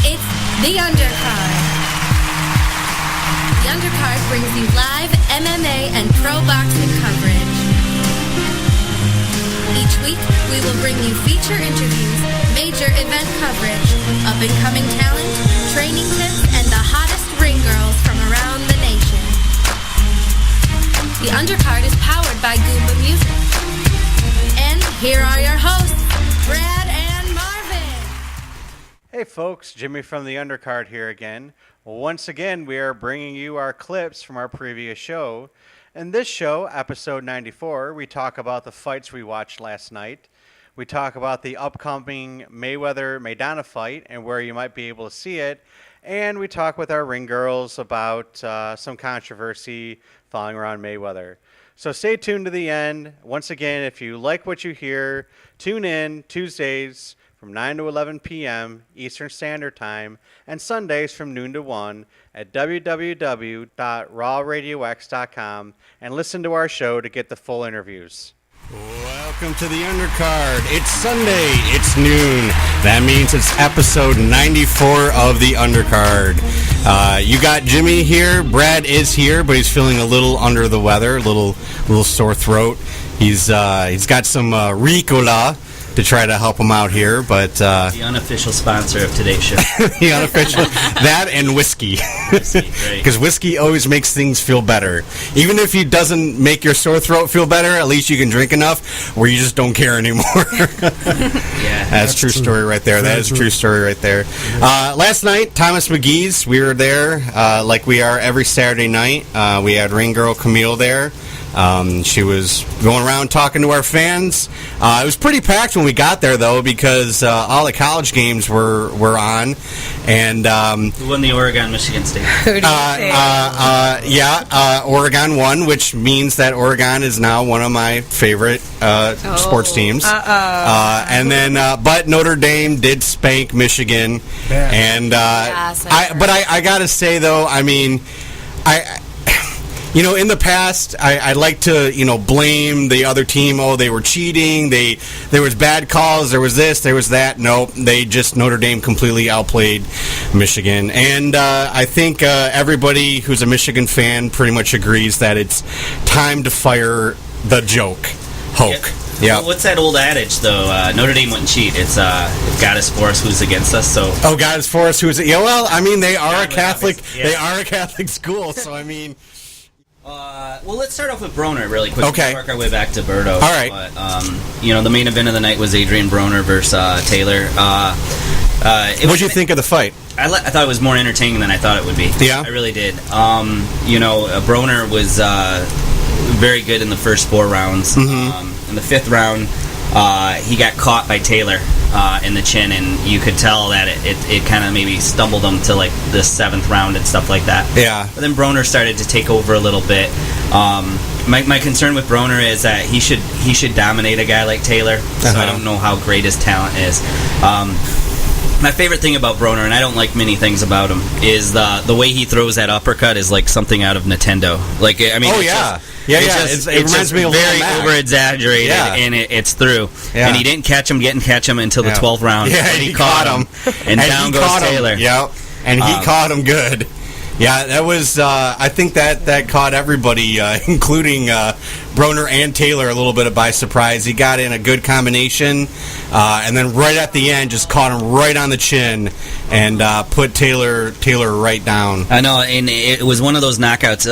It's The Undercard. The Undercard brings you live MMA and pro boxing coverage. Each week, we will bring you feature interviews, major event coverage, up-and-coming talent, training tips, and the hottest ring girls from around the nation. The Undercard is powered by Goomba Music. And here are your hosts, Brad and Marvin. Hey folks, Jimmy from The Undercard here again. Once again, we are bringing you our clips from our previous show. In this show, episode 94, we talk about the fights we watched last night. We talk about the upcoming Mayweather-Maidana fight and where you might be able to see it. And we talk with our ring girls about some controversy following around Mayweather. So stay tuned to the end. Once again, if you like what you hear, tune in Tuesdays from 9 to 11 p.m. Eastern Standard Time, and Sundays from noon to 1 at www.rawradiox.com, and listen to our show to get the full interviews. Welcome to The Undercard. It's Sunday. It's noon. That means it's episode 94 of The Undercard. You got Jimmy here. Brad is here, but he's feeling a little under the weather, a little sore throat. He's got some Ricola to try to help him out here, but the unofficial sponsor of today's show. The unofficial, that and whiskey, because whiskey always makes things feel better. Even if it doesn't make your sore throat feel better, at least you can drink enough where you just don't care anymore. Yeah, that's true story right there. That is a true story right there. Last night, Thomas McGee's, we were there like we are every Saturday night. We had ring girl Camille there. She was going around talking to our fans. It was pretty packed when we got there, though, because all the college games were on. And who won the Oregon-Michigan State? Oregon won, which means that Oregon is now one of my favorite sports teams. And then, but Notre Dame did spank Michigan. Yeah. And I gotta say, though, I mean, in the past, I like to, blame the other team. Oh, they were cheating. There was bad calls. There was this. There was that. Nope. Notre Dame completely outplayed Michigan. And I think everybody who's a Michigan fan pretty much agrees that it's time to fire the joke, Hoke. Yeah. Well, what's that old adage, though? Notre Dame wouldn't cheat. It's God is for us, who's against us. So. Oh, God is for us, who's... Yeah, well, I mean, they are a Catholic. Yeah. They are a Catholic school, so I mean... well, let's start off with Broner really quick. Okay. Work our way back to Berto. All right. But, the main event of the night was Adrian Broner versus Taylor. What did you think of the fight? I thought it was more entertaining than I thought it would be. Yeah? I really did. Broner was very good in the first 4 rounds. Mm-hmm. In the 5th round, he got caught by Taylor in the chin, and you could tell that it kind of maybe stumbled him to like the 7th round and stuff like that. Yeah. But then Broner started to take over a little bit. My concern with Broner is that he should dominate a guy like Taylor. So I don't know how great his talent is. My favorite thing about Broner, and I don't like many things about him, is the way he throws that uppercut is like something out of Nintendo. Like, I mean, it reminds me of very over exaggerated, and it's through. Yeah. And he didn't catch him until the 12th round. Yeah, he caught him, and down goes Taylor. Yep, and he caught him good. Yeah, that was. I think that caught everybody, including Broner and Taylor, a little bit by surprise. He got in a good combination, and then right at the end, just caught him right on the chin and put Taylor right down. I know, and it was one of those knockouts.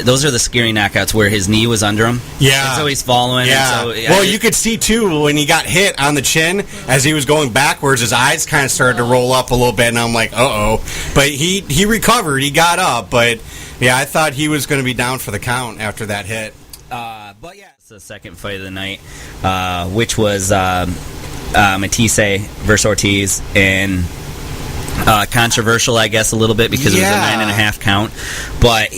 Those are the scary knockouts where his knee was under him. Yeah, and so he's following. Yeah. And you could see too when he got hit on the chin as he was going backwards. His eyes kind of started to roll up a little bit, and I'm like, uh-oh. But he recovered. He got up, but yeah, I thought he was going to be down for the count after that hit. But yeah, it's the second fight of the night, which was Matthysse versus Ortiz, and controversial, I guess, a little bit because it was a 9.5 count. But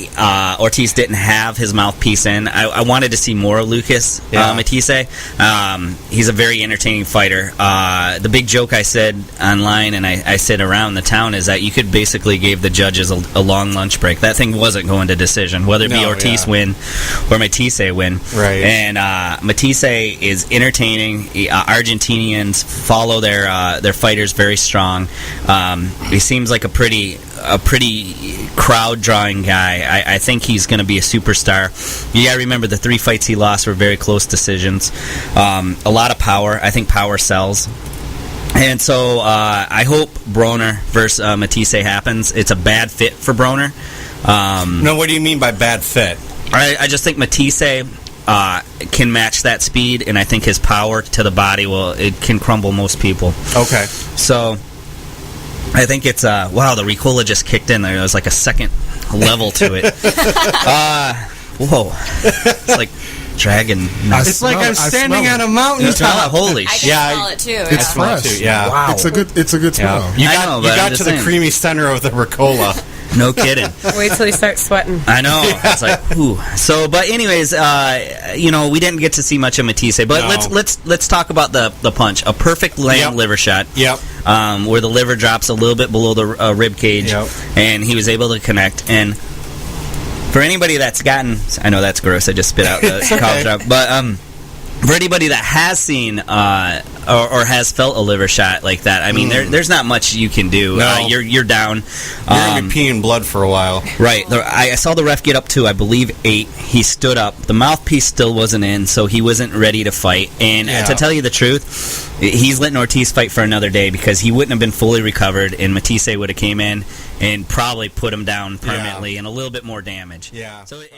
Ortiz didn't have his mouthpiece in. I wanted to see more of Lucas Matthysse. He's a very entertaining fighter. The big joke I said online and I said around the town is that you could basically give the judges a long lunch break. That thing wasn't going to decision, whether it be Ortiz win or Matthysse win. Right. And Matthysse is entertaining. Argentinians follow their fighters very strong. He seems like a pretty crowd drawing guy. I think he's going to be a superstar. You got to remember the 3 fights he lost were very close decisions. A lot of power. I think power sells. And so I hope Broner versus Matisse happens. It's a bad fit for Broner. No, what do you mean by bad fit? I just think Matisse can match that speed, and I think his power to the body it can crumble most people. Okay. So I think it's wow, the Ricola just kicked in there. There was like a second level to it. Whoa, it's like dragon. It's like I'm standing on a mountaintop. Holy I shit! can smell it too. It's fresh. Yeah. Wow. It's a good smell. You I got, know, you but I'm got just to the saying. creamy center of the Ricola. No kidding. Wait till you start sweating. I know. It's like, ooh. So, but anyways, we didn't get to see much of Matisse, but No. let's talk about the punch. A perfect lamb liver shot. Yep. Where the liver drops a little bit below the rib cage, Yep. and he was able to connect. And for anybody that's gotten, I know that's gross. I just spit out the cough drop, but for anybody that has seen or has felt a liver shot like that, I mean, there's not much you can do. No. You're down. You're going to be peeing blood for a while. Right. I saw the ref get up to, I believe, 8. He stood up. The mouthpiece still wasn't in, so he wasn't ready to fight. And to tell you the truth, he's letting Ortiz fight for another day because he wouldn't have been fully recovered, and Matisse would have came in and probably put him down permanently and a little bit more damage. Yeah. So it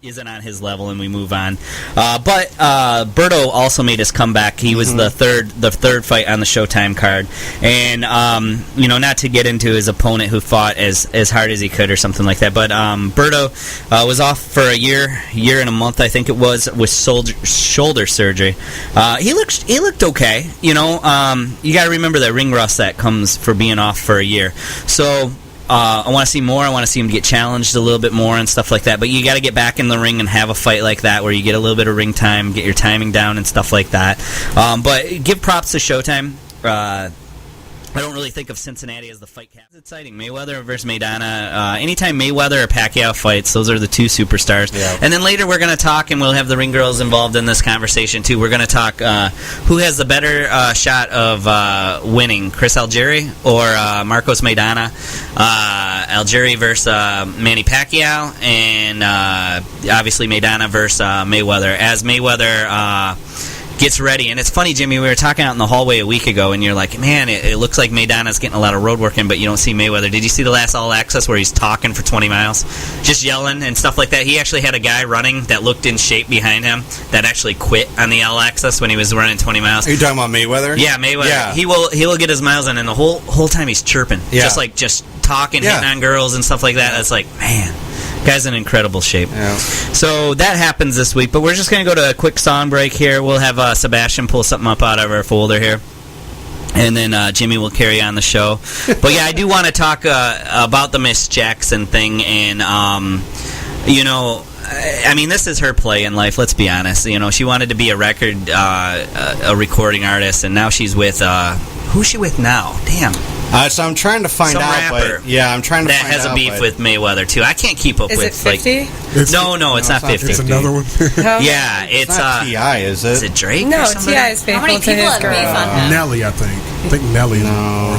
isn't on his level, and we move on. But Berto also made his comeback. He was the third fight on the Showtime card, and not to get into his opponent who fought as hard as he could or something like that. But Berto was off for a year and a month, I think it was, with shoulder surgery. He looked okay. You got to remember that ring rust that comes for being off for a year. So. I want to see more. I want to see him get challenged a little bit more and stuff like that. But you got to get back in the ring and have a fight like that where you get a little bit of ring time, get your timing down and stuff like that. But give props to Showtime. I don't really think of Cincinnati as the fight cap. It's exciting. Mayweather versus Maidana. Anytime Mayweather or Pacquiao fights, those are the 2 superstars. Yeah. And then later we're going to talk, and we'll have the ring girls involved in this conversation too. We're going to talk who has the better shot of winning, Chris Algieri or Marcos Maidana. Algieri versus Manny Pacquiao, and obviously Maidana versus Mayweather. As Mayweather gets ready. And it's funny, Jimmy, we were talking out in the hallway a week ago, and you're like, man, it looks like Maidana's getting a lot of road work in, but you don't see Mayweather. Did you see the last All Access where he's talking for 20 miles? Just yelling and stuff like that. He actually had a guy running that looked in shape behind him that actually quit on the All Access when he was running 20 miles. Are you talking about Mayweather? Yeah, Mayweather. Yeah. He will get his miles in, and the whole time he's chirping. Yeah. Just talking, hitting on girls and stuff like that. It's like, man, guy's in incredible shape. Yeah. So that happens this week, but we're just going to go to a quick song break here. We'll have Sebastian pull something up out of our folder here, and then Jimmy will carry on the show. But yeah, I do want to talk about the Miss Jackson thing, and I mean, this is her play in life. Let's be honest. She wanted to be a recording artist, and now she's with who's she with now? Damn. So I'm trying to find Some out. rapper But, yeah, I'm trying to that find has out. a beef with Mayweather too. I can't keep up Is with it 50? No, it's not 50. It's another one. Yeah, It's it's not T.I., is it? Is it Drake? No, or somebody? T.I. is How many faithful to people his have beef girl. on him? Nelly, I think. I think Nelly. No.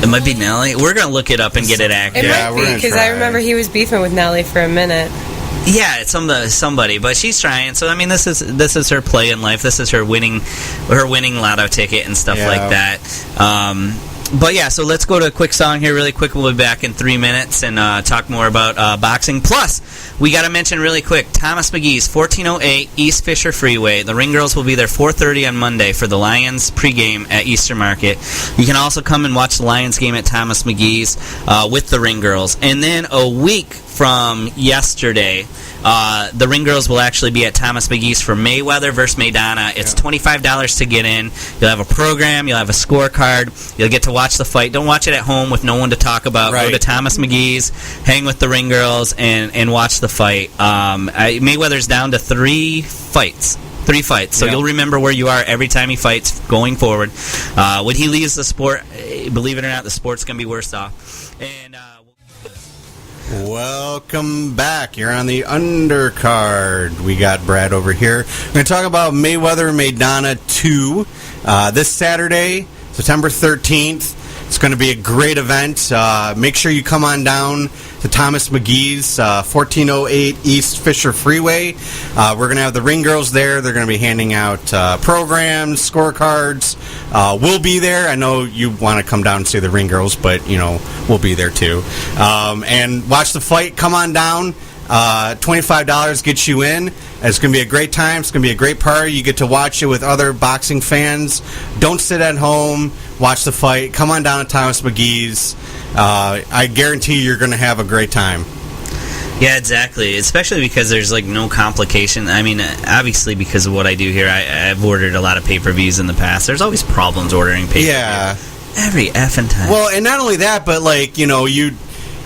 It might be Nelly. We're gonna look it up and get it accurate. It Yeah, might we're be, gonna because try. I remember he was beefing with Nelly for a minute. Yeah, it's somebody, but she's trying. So I mean, this is her play in life. This is her winning lotto ticket and stuff Yeah. like that. But yeah, so let's go to a quick song here really quick. We'll be back in 3 minutes and talk more about boxing. Plus, we got to mention really quick, Thomas McGee's 1408 East Fisher Freeway. The Ring Girls will be there 4:30 on Monday for the Lions pregame at Eastern Market. You can also come and watch the Lions game at Thomas McGee's with the Ring Girls. And then a week from yesterday, the Ring Girls will actually be at Thomas McGee's for Mayweather versus Maidana. It's $25 to get in. You'll have a program. You'll have a scorecard. You'll get to watch the fight. Don't watch it at home with no one to talk about. Right. Go to Thomas McGee's, hang with the Ring Girls, and watch the fight. Mayweather's down to 3 fights. 3 fights. So Yeah. you'll remember where you are every time he fights going forward. When he leaves the sport, believe it or not, the sport's going to be worse off. And Welcome back. You're on the undercard. We got Brad over here. We're going to talk about Mayweather Maidana 2 this Saturday, September 13th. It's going to be a great event. Make sure you come on down to Thomas McGee's, 1408 East Fisher Freeway. We're going to have the Ring Girls there. They're going to be handing out programs, scorecards. We'll be there. I know you want to come down and see the Ring Girls, but, we'll be there too. And watch the fight. Come on down. $25 gets you in. It's going to be a great time. It's going to be a great party. You get to watch it with other boxing fans. Don't sit at home. Watch the fight. Come on down to Thomas McGee's. I guarantee you're going to have a great time. Yeah, exactly. Especially because there's no complication. I mean, obviously because of what I do here, I've ordered a lot of pay-per-views in the past. There's always problems ordering pay-per-view. Yeah. Every effing time. Well, and not only that, but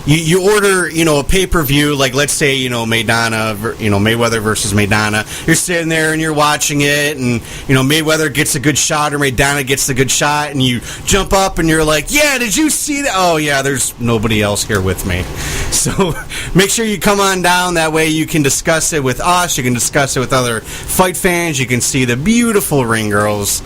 you order, a pay-per-view, like let's say, Mayweather versus Maidana. You're sitting there and you're watching it, and, Mayweather gets a good shot or Maidana gets a good shot, and you jump up and you're like, yeah, did you see that? Oh, yeah, there's nobody else here with me. So make sure you come on down. That way you can discuss it with us. You can discuss it with other fight fans. You can see the beautiful Ring Girls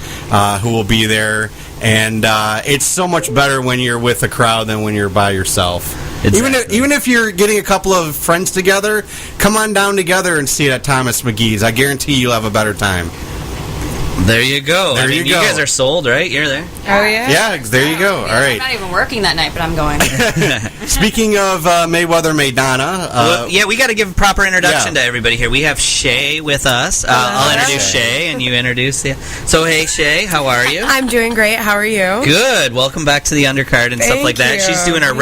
who will be there. And it's so much better when you're with a crowd than when you're by yourself. Exactly. Even if you're getting a couple of friends together, come on down together and see it at Thomas McGee's. I guarantee you'll have a better time. There you go. There you go. You guys are sold, right? You're there. Oh, yeah? Yeah, there you go. All I'm right. not even working that night, but I'm going. Speaking of Mayweather Maidana, Yeah, we got to give a proper introduction Yeah. to everybody here. We have Shay with us. I'll introduce Shay, and you introduce you. So, hey, Shay, how are you? I'm doing great. How are you? Good. Welcome back to the undercard and stuff Thank like that. you. She's doing our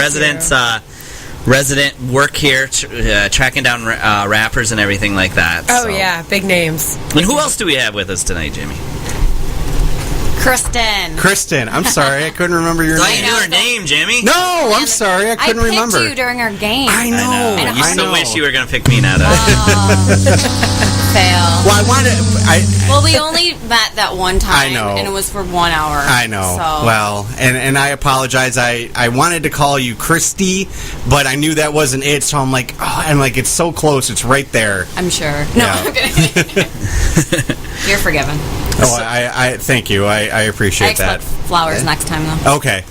resident work here, tracking down rappers and everything like that. Oh, so. yeah. Big names. And who else do we have with us tonight, Jimmy? Kristen. I'm sorry, I couldn't remember your I name. knew her name, Jimmy. No, I'm sorry, I couldn't I picked remember. you during our game. I know. You I still know. wish you were going to pick me now, though. Fail. Well, I wanted. Well, we only met that one time. I know. And it was for 1 hour. I know. So. Well, and I apologize. I wanted to call you Christy, but I knew that wasn't it. So I'm like, it's so close. It's right there. I'm sure. No, Yeah. I'm kidding. You're forgiven. Oh, I thank you. I appreciate I expect flowers next time, though. Okay.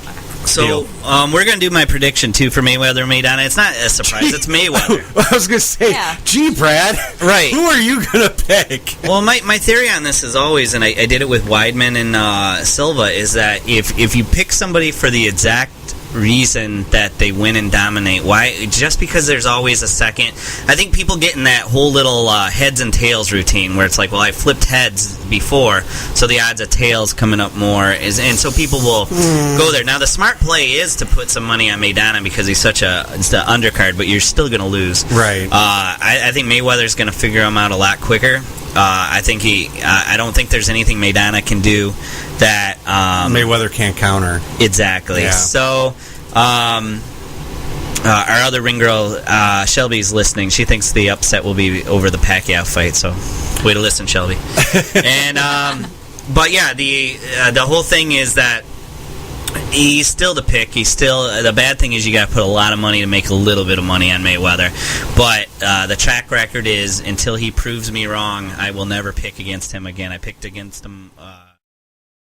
So, Deal. we're going to do my prediction, too, for Mayweather and Maidana. It's not a surprise. It's Mayweather. I was going to say, Yeah. gee, Brad. Right. Who are you going to pick? Well, my theory on this is always, and I did it with Weidman and Silva, is that if you pick somebody for the exact reason that they win and dominate, why? Just because there's always a second. I think people get in that whole little heads and tails routine where it's like, well, I flipped heads before, so the odds of tails coming up more and so people will go there. Now the smart play is to put some money on Maidana because he's such it's the undercard, but you're still going to lose. Right. I think Mayweather's going to figure him out a lot quicker. I think I don't think there's anything Maidana can do that Mayweather can't counter. Exactly. Yeah. So, our other ring girl, Shelby's listening. She thinks the upset will be over the Pacquiao fight. So, way to listen, Shelby. And but yeah, the whole thing is that he's still the pick. He's still the bad thing is you got to put a lot of money to make a little bit of money on Mayweather. But the track record is until he proves me wrong, I will never pick against him again. I picked against him.